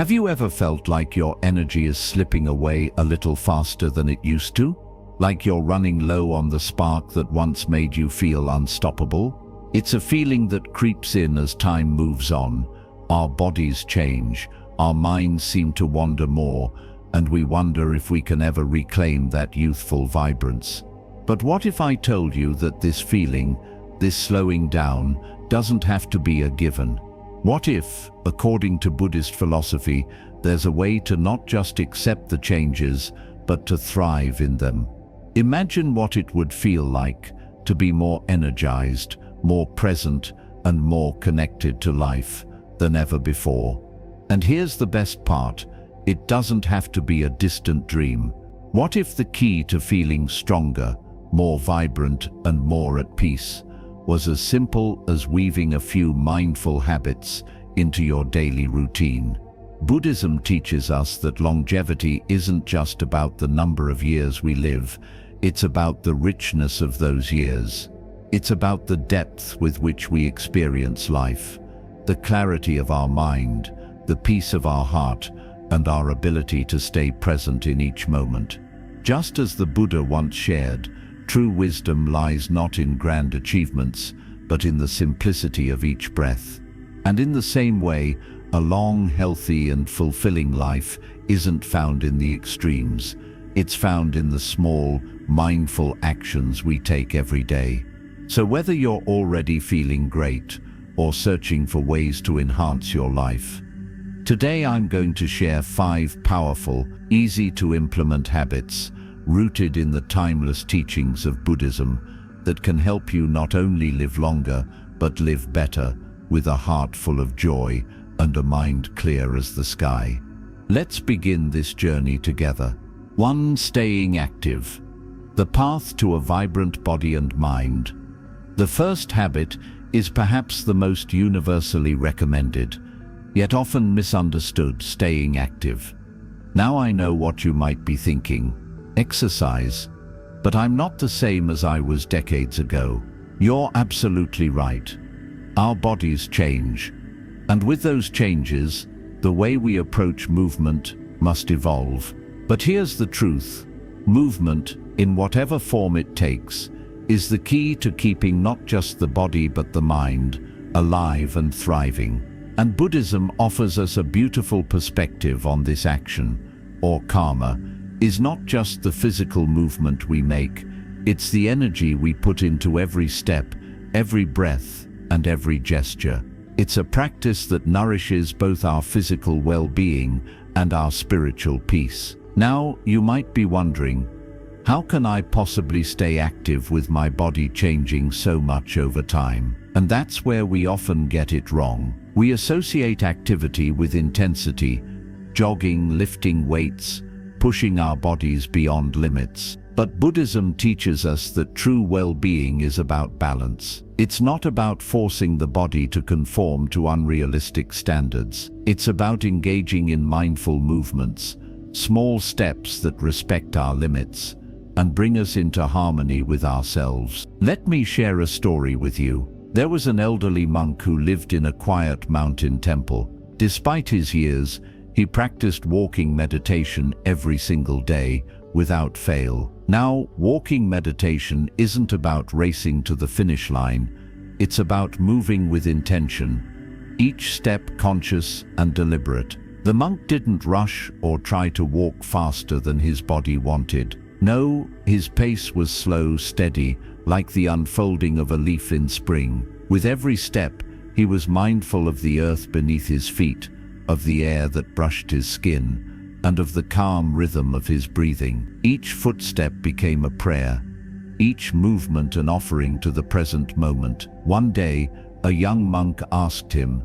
Have you ever felt like your energy is slipping away a little faster than it used to? Like you're running low on the spark that once made you feel unstoppable? It's a feeling that creeps in as time moves on. Our bodies change, our minds seem to wander more, and we wonder if we can ever reclaim that youthful vibrance. But what if I told you that this feeling, this slowing down, doesn't have to be a given? What if, according to Buddhist philosophy, there's a way to not just accept the changes, but to thrive in them? Imagine what it would feel like to be more energized, more present, and more connected to life than ever before. And here's the best part, it doesn't have to be a distant dream. What if the key to feeling stronger, more vibrant, and more at peace was as simple as weaving a few mindful habits into your daily routine? Buddhism teaches us that longevity isn't just about the number of years we live, it's about the richness of those years. It's about the depth with which we experience life, the clarity of our mind, the peace of our heart, and our ability to stay present in each moment. Just as the Buddha once shared, true wisdom lies not in grand achievements, but in the simplicity of each breath. And in the same way, a long, healthy, and fulfilling life isn't found in the extremes. It's found in the small, mindful actions we take every day. So whether you're already feeling great or searching for ways to enhance your life, today I'm going to share 5 powerful, easy-to-implement habits rooted in the timeless teachings of Buddhism that can help you not only live longer, but live better, with a heart full of joy and a mind clear as the sky. Let's begin this journey together. 1. Staying active. The path to a vibrant body and mind. The first habit is perhaps the most universally recommended, yet often misunderstood: staying active. Now I know what you might be thinking. Exercise. But I'm not the same as I was decades ago. You're absolutely right. Our bodies change. And with those changes, the way we approach movement must evolve. But here's the truth. Movement, in whatever form it takes, is the key to keeping not just the body but the mind alive and thriving. And Buddhism offers us a beautiful perspective on this. Action, or karma, is not just the physical movement we make, it's the energy we put into every step, every breath, and every gesture. It's a practice that nourishes both our physical well-being and our spiritual peace. Now, you might be wondering, how can I possibly stay active with my body changing so much over time? And that's where we often get it wrong. We associate activity with intensity, jogging, lifting weights, pushing our bodies beyond limits. But Buddhism teaches us that true well-being is about balance. It's not about forcing the body to conform to unrealistic standards. It's about engaging in mindful movements, small steps that respect our limits and bring us into harmony with ourselves. Let me share a story with you. There was an elderly monk who lived in a quiet mountain temple. Despite his years, he practiced walking meditation every single day without fail. Now, walking meditation isn't about racing to the finish line. It's about moving with intention, each step conscious and deliberate. The monk didn't rush or try to walk faster than his body wanted. No, his pace was slow, steady, like the unfolding of a leaf in spring. With every step, he was mindful of the earth beneath his feet, of the air that brushed his skin, and of the calm rhythm of his breathing. Each footstep became a prayer, each movement an offering to the present moment. One day, a young monk asked him,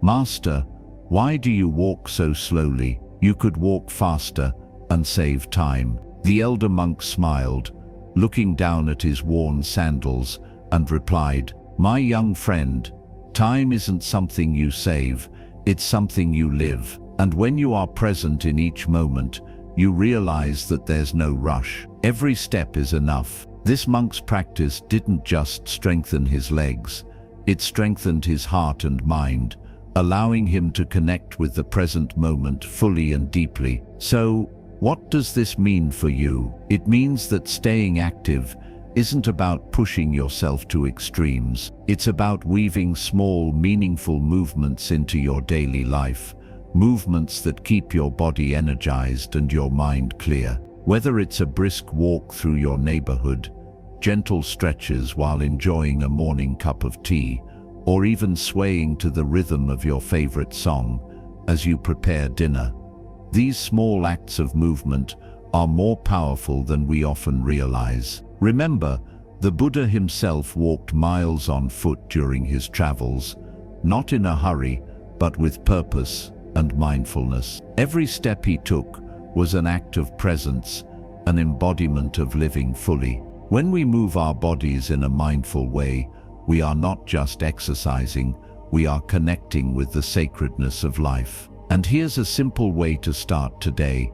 "Master, why do you walk so slowly? You could walk faster and save time." The elder monk smiled, looking down at his worn sandals, and replied, "My young friend, time isn't something you save, it's something you live. And when you are present in each moment, you realize that there's no rush. Every step is enough." This monk's practice didn't just strengthen his legs, it strengthened his heart and mind, allowing him to connect with the present moment fully and deeply. So, what does this mean for you? It means that staying active isn't about pushing yourself to extremes. It's about weaving small, meaningful movements into your daily life, movements that keep your body energized and your mind clear. Whether it's a brisk walk through your neighborhood, gentle stretches while enjoying a morning cup of tea, or even swaying to the rhythm of your favorite song as you prepare dinner, these small acts of movement are more powerful than we often realize. Remember, the Buddha himself walked miles on foot during his travels, not in a hurry, but with purpose and mindfulness. Every step he took was an act of presence, an embodiment of living fully. When we move our bodies in a mindful way, we are not just exercising, we are connecting with the sacredness of life. And here's a simple way to start today.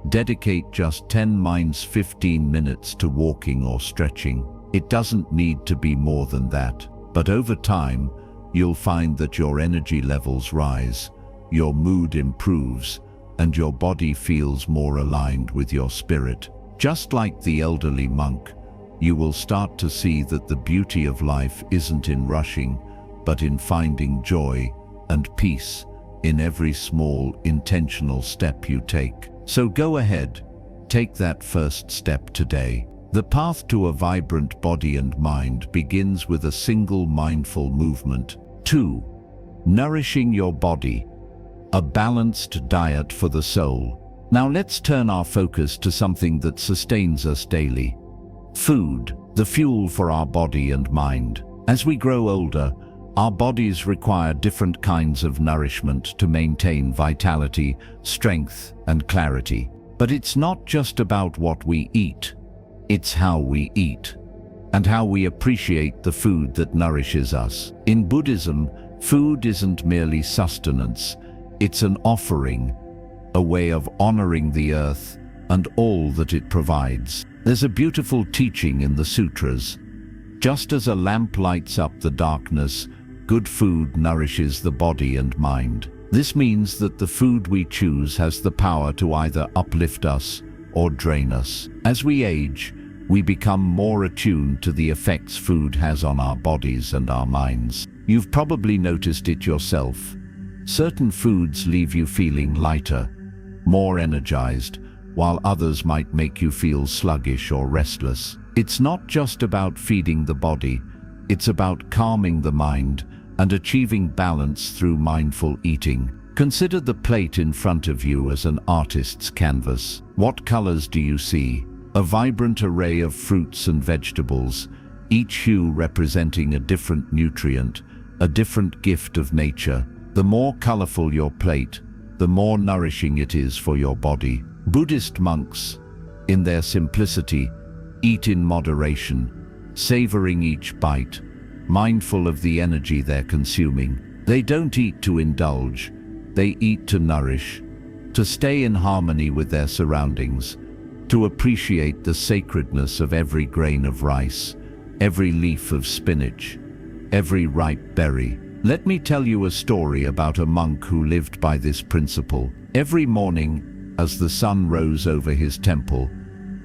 Dedicate just 15 minutes to walking or stretching. It doesn't need to be more than that. But over time, you'll find that your energy levels rise, your mood improves, and your body feels more aligned with your spirit. Just like the elderly monk, you will start to see that the beauty of life isn't in rushing, but in finding joy and peace in every small, intentional step you take. So go ahead, take that first step today. The path to a vibrant body and mind begins with a single mindful movement. 2. Nourishing your body. A balanced diet for the soul. Now let's turn our focus to something that sustains us daily. Food, the fuel for our body and mind. As we grow older, our bodies require different kinds of nourishment to maintain vitality, strength, and clarity. But it's not just about what we eat, it's how we eat, and how we appreciate the food that nourishes us. In Buddhism, food isn't merely sustenance, it's an offering, a way of honoring the earth and all that it provides. There's a beautiful teaching in the sutras. Just as a lamp lights up the darkness, good food nourishes the body and mind. This means that the food we choose has the power to either uplift us or drain us. As we age, we become more attuned to the effects food has on our bodies and our minds. You've probably noticed it yourself. Certain foods leave you feeling lighter, more energized, while others might make you feel sluggish or restless. It's not just about feeding the body, it's about calming the mind and achieving balance through mindful eating. Consider the plate in front of you as an artist's canvas. What colors do you see? A vibrant array of fruits and vegetables, each hue representing a different nutrient, a different gift of nature. The more colorful your plate, the more nourishing it is for your body. Buddhist monks, in their simplicity, eat in moderation, savoring each bite, mindful of the energy they're consuming. They don't eat to indulge, they eat to nourish, to stay in harmony with their surroundings, to appreciate the sacredness of every grain of rice, every leaf of spinach, every ripe berry. Let me tell you a story about a monk who lived by this principle. Every morning, as the sun rose over his temple,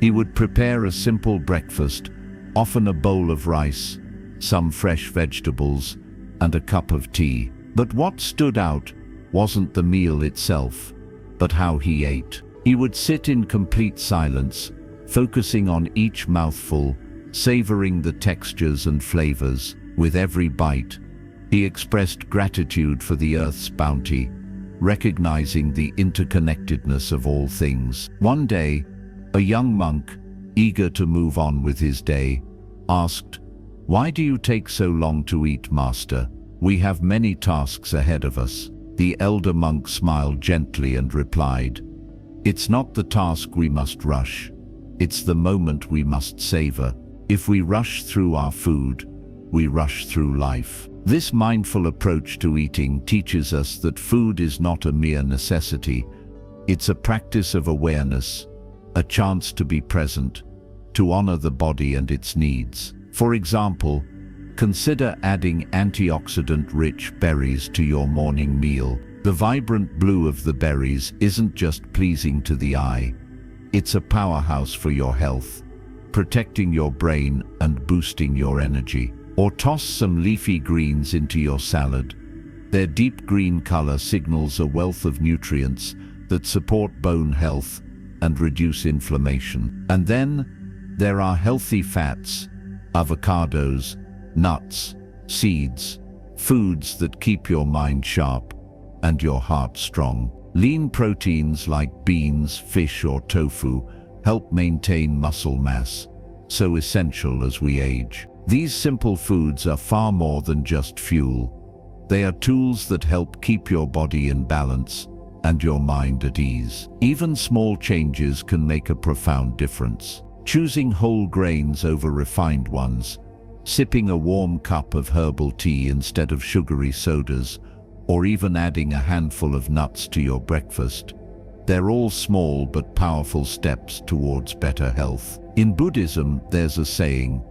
he would prepare a simple breakfast, often a bowl of rice, some fresh vegetables, and a cup of tea. But what stood out wasn't the meal itself, but how he ate. He would sit in complete silence, focusing on each mouthful, savoring the textures and flavors. With every bite, he expressed gratitude for the earth's bounty, recognizing the interconnectedness of all things. One day, a young monk, eager to move on with his day, asked, "Why do you take so long to eat, Master? We have many tasks ahead of us." The elder monk smiled gently and replied, "It's not the task we must rush. It's the moment we must savor. If we rush through our food, we rush through life." This mindful approach to eating teaches us that food is not a mere necessity. It's a practice of awareness, a chance to be present, to honor the body and its needs. For example, Consider adding antioxidant-rich berries to your morning meal. The vibrant blue of the berries isn't just pleasing to the eye. It's a powerhouse for your health, protecting your brain and boosting your energy. Or toss some leafy greens into your salad. Their deep green color signals a wealth of nutrients that support bone health and reduce inflammation. And then there are healthy fats, avocados, nuts, seeds, foods that keep your mind sharp and your heart strong. Lean proteins like beans, fish, or tofu help maintain muscle mass, so essential as we age. These simple foods are far more than just fuel. They are tools that help keep your body in balance and your mind at ease. Even small changes can make a profound difference. Choosing whole grains over refined ones, sipping a warm cup of herbal tea instead of sugary sodas, or even adding a handful of nuts to your breakfast. They're all small but powerful steps towards better health. In Buddhism, there's a saying,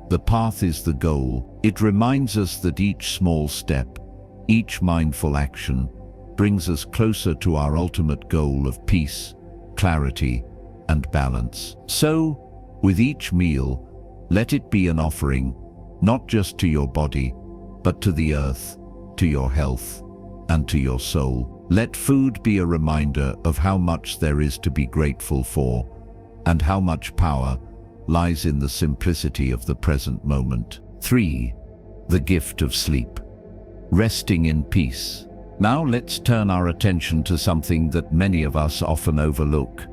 "The path is the goal." It reminds us that each small step, each mindful action, brings us closer to our ultimate goal of peace, clarity, and balance. So, with each meal, let it be an offering, not just to your body, but to the earth, to your health, and to your soul. Let food be a reminder of how much there is to be grateful for, and how much power lies in the simplicity of the present moment. 3. The gift of sleep. Resting in peace. Now let's turn our attention to something that many of us often overlook.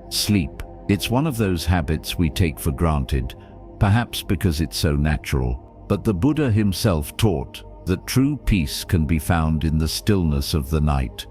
Sleep. It's one of those habits we take for granted, perhaps because it's so natural. But the Buddha himself taught that true peace can be found in the stillness of the night,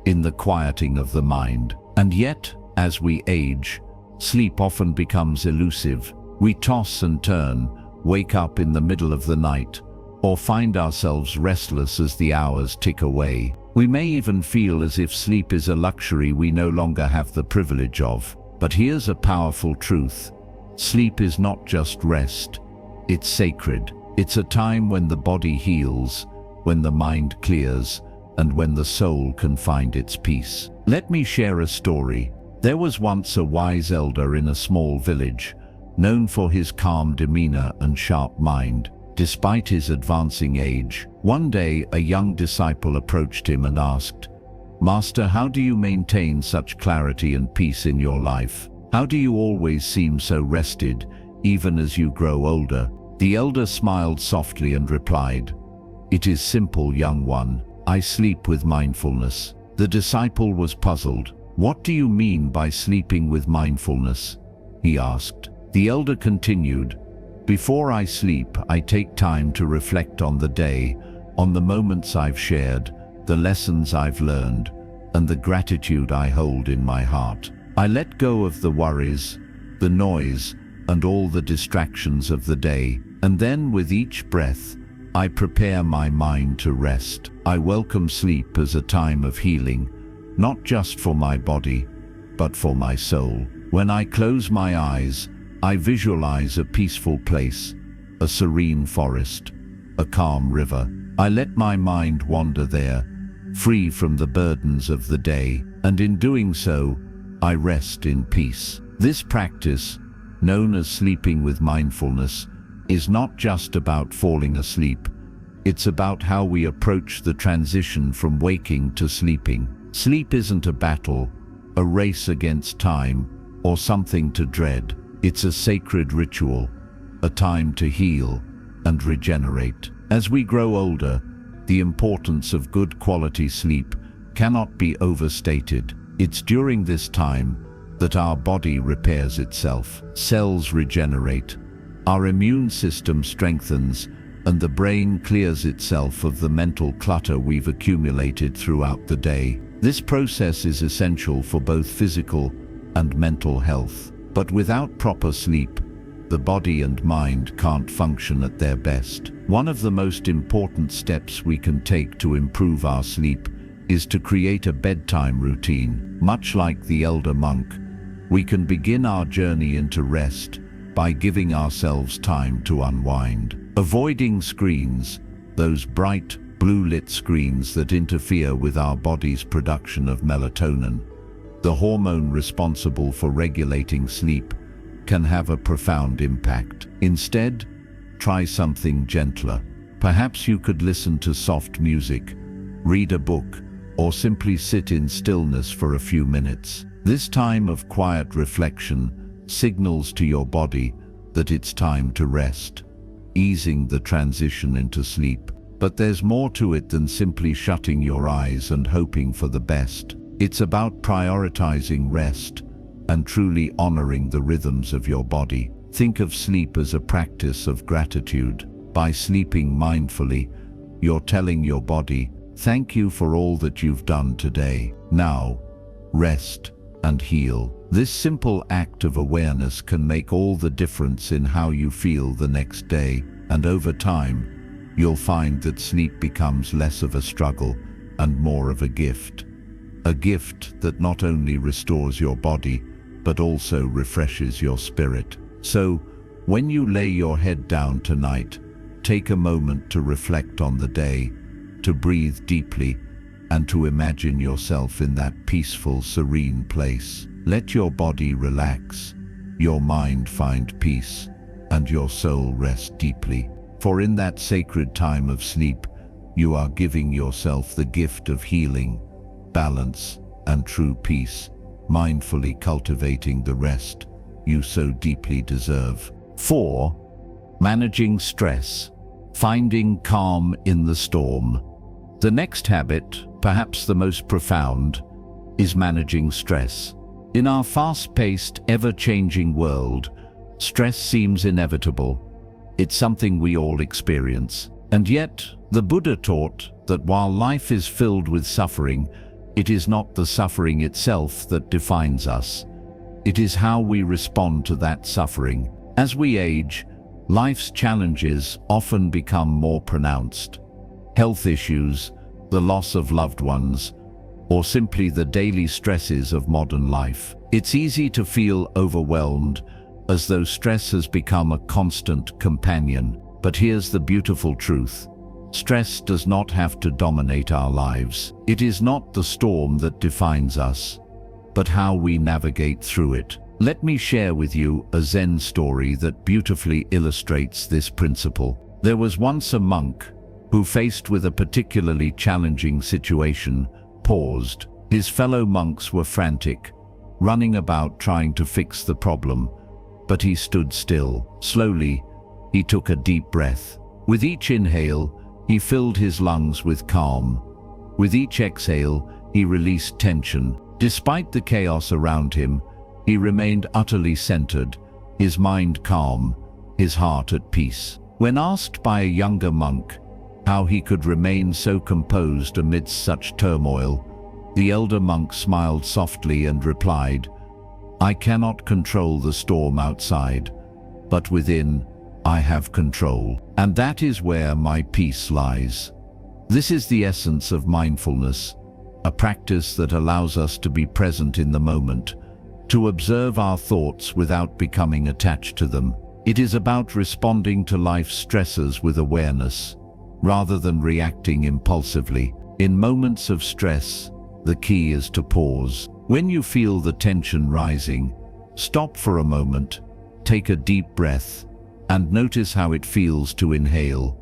in the quieting of the mind. And yet, as we age, sleep often becomes elusive. We toss and turn, wake up in the middle of the night, or find ourselves restless as the hours tick away. We may even feel as if sleep is a luxury we no longer have the privilege of. But here's a powerful truth. Sleep is not just rest. It's sacred. It's a time when the body heals, when the mind clears, and when the soul can find its peace. Let me share a story. There was once a wise elder in a small village, known for his calm demeanor and sharp mind. Despite his advancing age, one day a young disciple approached him and asked, "Master, how do you maintain such clarity and peace in your life? How do you always seem so rested, even as you grow older?" The elder smiled softly and replied, "It is simple, young one. I sleep with mindfulness." The disciple was puzzled. "What do you mean by sleeping with mindfulness?" he asked. The elder continued, "Before I sleep, I take time to reflect on the day, on the moments I've shared, the lessons I've learned, and the gratitude I hold in my heart. I let go of the worries, the noise, and all the distractions of the day, and then with each breath, I prepare my mind to rest. I welcome sleep as a time of healing, not just for my body, but for my soul. When I close my eyes, I visualize a peaceful place, a serene forest, a calm river. I let my mind wander there, free from the burdens of the day, and in doing so, I rest in peace. This practice, known as sleeping with mindfulness, is not just about falling asleep. It's about how we approach the transition from waking to sleeping. Sleep isn't a battle, a race against time, or something to dread. It's a sacred ritual, a time to heal and regenerate. As we grow older, the importance of good quality sleep cannot be overstated. It's during this time that our body repairs itself, cells regenerate, our immune system strengthens, and the brain clears itself of the mental clutter we've accumulated throughout the day. This process is essential for both physical and mental health. But without proper sleep, the body and mind can't function at their best. One of the most important steps we can take to improve our sleep is to create a bedtime routine. Much like the elder monk, we can begin our journey into rest by giving ourselves time to unwind. Avoiding screens, those bright, blue-lit screens that interfere with our body's production of melatonin, the hormone responsible for regulating sleep, can have a profound impact. Instead, try something gentler. Perhaps you could listen to soft music, read a book, or simply sit in stillness for a few minutes. This time of quiet reflection signals to your body that it's time to rest, easing the transition into sleep. But there's more to it than simply shutting your eyes and hoping for the best. It's about prioritizing rest and truly honoring the rhythms of your body. Think of sleep as a practice of gratitude. By sleeping mindfully, you're telling your body, "Thank you for all that you've done today. Now, rest and heal." This simple act of awareness can make all the difference in how you feel the next day, and over time, you'll find that sleep becomes less of a struggle and more of a gift. A gift that not only restores your body, but also refreshes your spirit. So, when you lay your head down tonight, take a moment to reflect on the day, to breathe deeply, and to imagine yourself in that peaceful, serene place. Let your body relax, your mind find peace, and your soul rest deeply. For in that sacred time of sleep, you are giving yourself the gift of healing, balance, and true peace, mindfully cultivating the rest you so deeply deserve. 4. Managing stress. Finding calm in the storm. The next habit, perhaps the most profound, is managing stress. In our fast-paced, ever-changing world, stress seems inevitable. It's something we all experience. And yet, the Buddha taught that while life is filled with suffering, it is not the suffering itself that defines us. It is how we respond to that suffering. As we age, life's challenges often become more pronounced. Health issues, the loss of loved ones, or simply the daily stresses of modern life. It's easy to feel overwhelmed, as though stress has become a constant companion. But here's the beautiful truth. Stress does not have to dominate our lives. It is not the storm that defines us, but how we navigate through it. Let me share with you a Zen story that beautifully illustrates this principle. There was once a monk who, faced with a particularly challenging situation, paused. His fellow monks were frantic, running about trying to fix the problem, but he stood still. Slowly, he took a deep breath. With each inhale, he filled his lungs with calm. With each exhale, he released tension. Despite the chaos around him, he remained utterly centered, his mind calm, his heart at peace. When asked by a younger monk how he could remain so composed amidst such turmoil, the elder monk smiled softly and replied, "I cannot control the storm outside, but within, I have control. And that is where my peace lies." This is the essence of mindfulness, a practice that allows us to be present in the moment, to observe our thoughts without becoming attached to them. It is about responding to life's stresses with awareness, rather than reacting impulsively. In moments of stress, the key is to pause. When you feel the tension rising, stop for a moment, take a deep breath, and notice how it feels to inhale,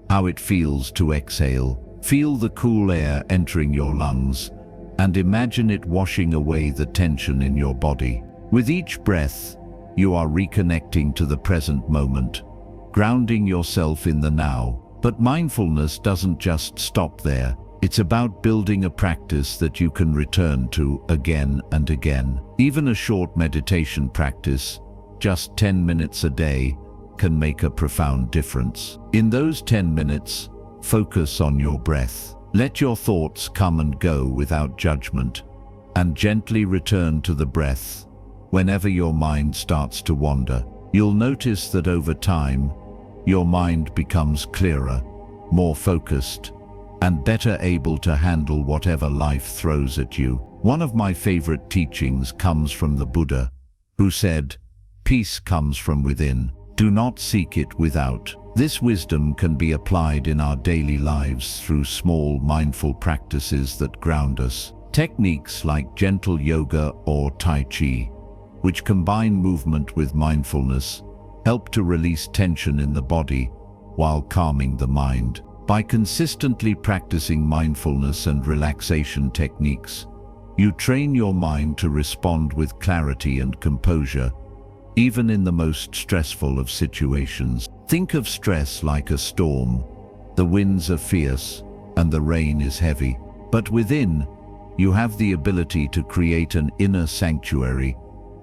how it feels to exhale. Feel the cool air entering your lungs, and imagine it washing away the tension in your body. With each breath, you are reconnecting to the present moment, grounding yourself in the now. But mindfulness doesn't just stop there. It's about building a practice that you can return to again and again. Even a short meditation practice, just 10 minutes a day, can make a profound difference. In those 10 minutes, focus on your breath. Let your thoughts come and go without judgment, and gently return to the breath. Whenever your mind starts to wander, you'll notice that over time, your mind becomes clearer, more focused, and better able to handle whatever life throws at you. One of my favorite teachings comes from the Buddha, who said, peace comes from within. Do not seek it without. This wisdom can be applied in our daily lives through small mindful practices that ground us. Techniques like gentle yoga or Tai Chi, which combine movement with mindfulness, help to release tension in the body while calming the mind. By consistently practicing mindfulness and relaxation techniques, you train your mind to respond with clarity and composure, even in the most stressful of situations. Think of stress like a storm. The winds are fierce and the rain is heavy, but within, you have the ability to create an inner sanctuary,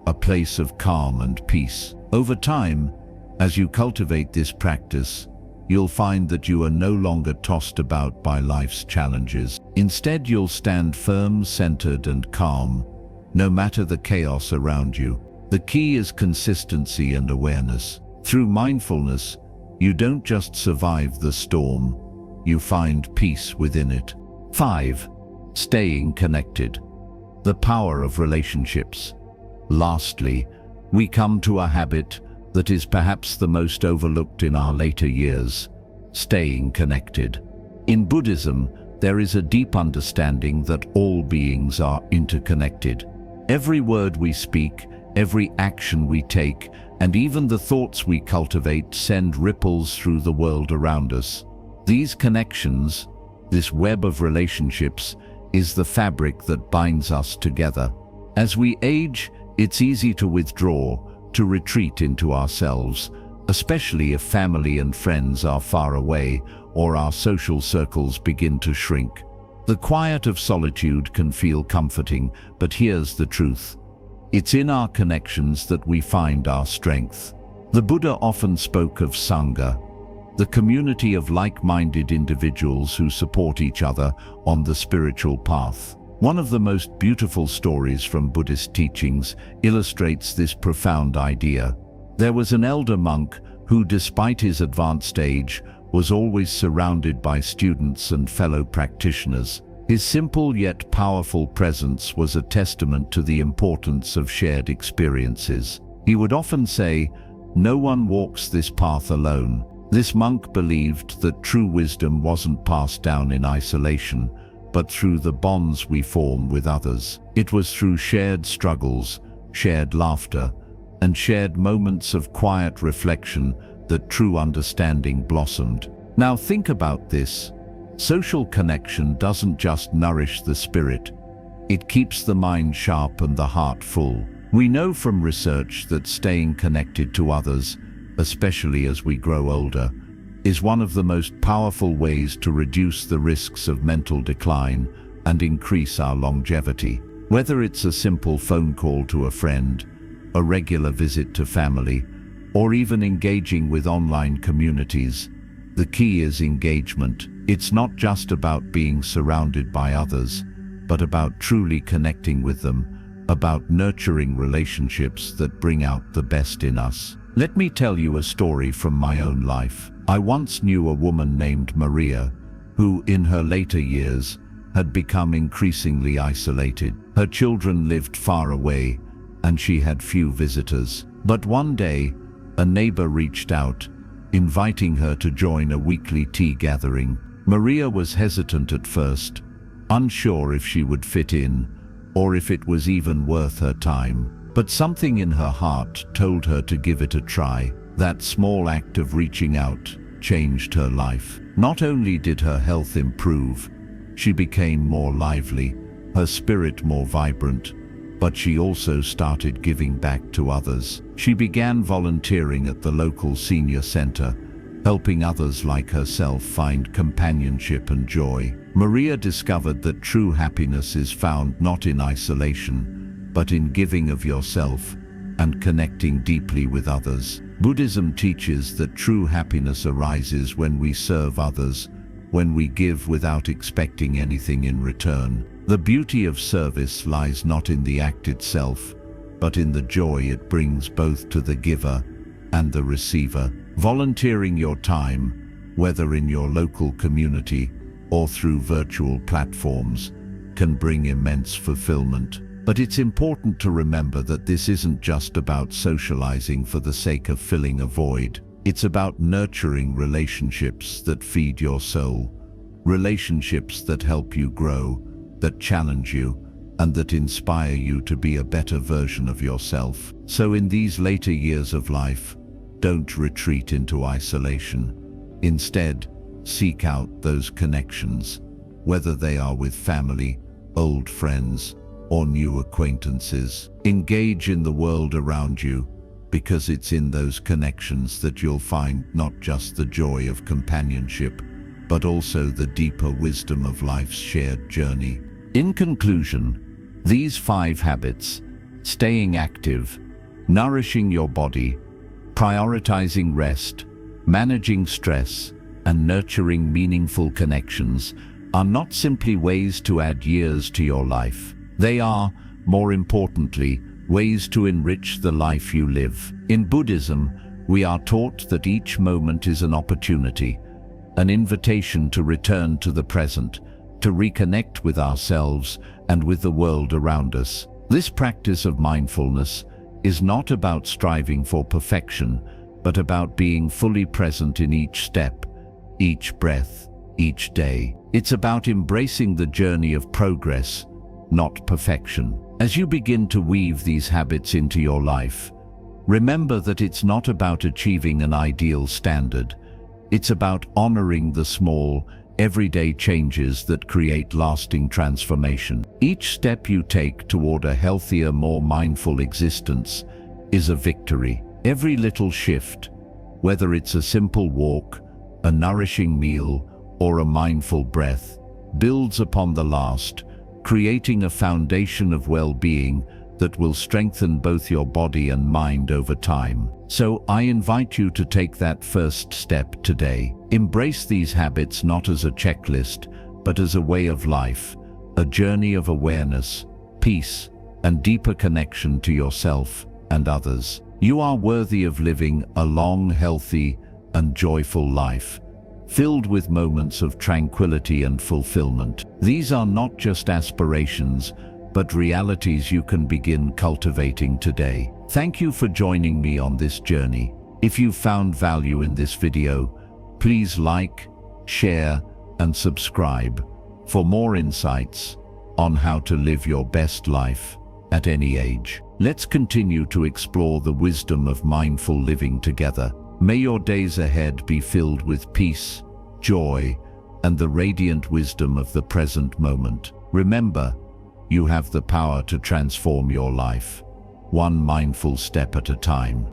a place of calm and peace. Over time, as you cultivate this practice, you'll find that you are no longer tossed about by life's challenges. Instead, you'll stand firm, centered, and calm, no matter the chaos around you. The key is consistency and awareness. Through mindfulness, you don't just survive the storm, you find peace within it. 5. Staying connected. The power of relationships. Lastly, we come to a habit that is perhaps the most overlooked in our later years: staying connected. In Buddhism, there is a deep understanding that all beings are interconnected. Every word we speak, every action we take, and even the thoughts we cultivate send ripples through the world around us. These connections, this web of relationships, is the fabric that binds us together. As we age, it's easy to withdraw, to retreat into ourselves, especially if family and friends are far away or our social circles begin to shrink. The quiet of solitude can feel comforting, but here's the truth. It's in our connections that we find our strength. The Buddha often spoke of Sangha, the community of like-minded individuals who support each other on the spiritual path. One of the most beautiful stories from Buddhist teachings illustrates this profound idea. There was an elder monk who, despite his advanced age, was always surrounded by students and fellow practitioners. His simple yet powerful presence was a testament to the importance of shared experiences. He would often say, "No one walks this path alone." This monk believed that true wisdom wasn't passed down in isolation, but through the bonds we form with others. It was through shared struggles, shared laughter, and shared moments of quiet reflection that true understanding blossomed. Now think about this. Social connection doesn't just nourish the spirit, it keeps the mind sharp and the heart full. We know from research that staying connected to others, especially as we grow older, is one of the most powerful ways to reduce the risks of mental decline and increase our longevity. Whether it's a simple phone call to a friend, a regular visit to family, or even engaging with online communities, the key is engagement. It's not just about being surrounded by others, but about truly connecting with them, about nurturing relationships that bring out the best in us. Let me tell you a story from my own life. I once knew a woman named Maria, who in her later years had become increasingly isolated. Her children lived far away, and she had few visitors. But one day, a neighbor reached out, inviting her to join a weekly tea gathering. Maria was hesitant at first, unsure if she would fit in, or if it was even worth her time. But something in her heart told her to give it a try. That small act of reaching out changed her life. Not only did her health improve, she became more lively, her spirit more vibrant, but she also started giving back to others. She began volunteering at the local senior center, helping others like herself find companionship and joy. Maria discovered that true happiness is found not in isolation, but in giving of yourself and connecting deeply with others. Buddhism teaches that true happiness arises when we serve others, when we give without expecting anything in return. The beauty of service lies not in the act itself, but in the joy it brings both to the giver and the receiver. Volunteering your time, whether in your local community or through virtual platforms, can bring immense fulfillment. But it's important to remember that this isn't just about socializing for the sake of filling a void. It's about nurturing relationships that feed your soul, relationships that help you grow, that challenge you, and that inspire you to be a better version of yourself. So in these later years of life, don't retreat into isolation. Instead, seek out those connections, whether they are with family, old friends, or new acquaintances. Engage in the world around you, because it's in those connections that you'll find not just the joy of companionship, but also the deeper wisdom of life's shared journey. In conclusion, these 5 habits, staying active, nourishing your body, prioritizing rest, managing stress, and nurturing meaningful connections, are not simply ways to add years to your life. They are, more importantly, ways to enrich the life you live. In Buddhism, we are taught that each moment is an opportunity, an invitation to return to the present, to reconnect with ourselves and with the world around us. This practice of mindfulness is not about striving for perfection, but about being fully present in each step, each breath, each day. It's about embracing the journey of progress, not perfection. As you begin to weave these habits into your life, remember that it's not about achieving an ideal standard. It's about honoring the small, everyday changes that create lasting transformation. Each step you take toward a healthier, more mindful existence is a victory. Every little shift, whether it's a simple walk, a nourishing meal, or a mindful breath, builds upon the last, creating a foundation of well-being that will strengthen both your body and mind over time. So I invite you to take that first step today. Embrace these habits not as a checklist, but as a way of life, a journey of awareness, peace, and deeper connection to yourself and others. You are worthy of living a long, healthy, and joyful life, filled with moments of tranquility and fulfillment. These are not just aspirations, but realities you can begin cultivating today. Thank you for joining me on this journey. If you found value in this video, please like, share, and subscribe for more insights on how to live your best life at any age. Let's continue to explore the wisdom of mindful living together. May your days ahead be filled with peace, joy, and the radiant wisdom of the present moment. Remember, you have the power to transform your life, one mindful step at a time.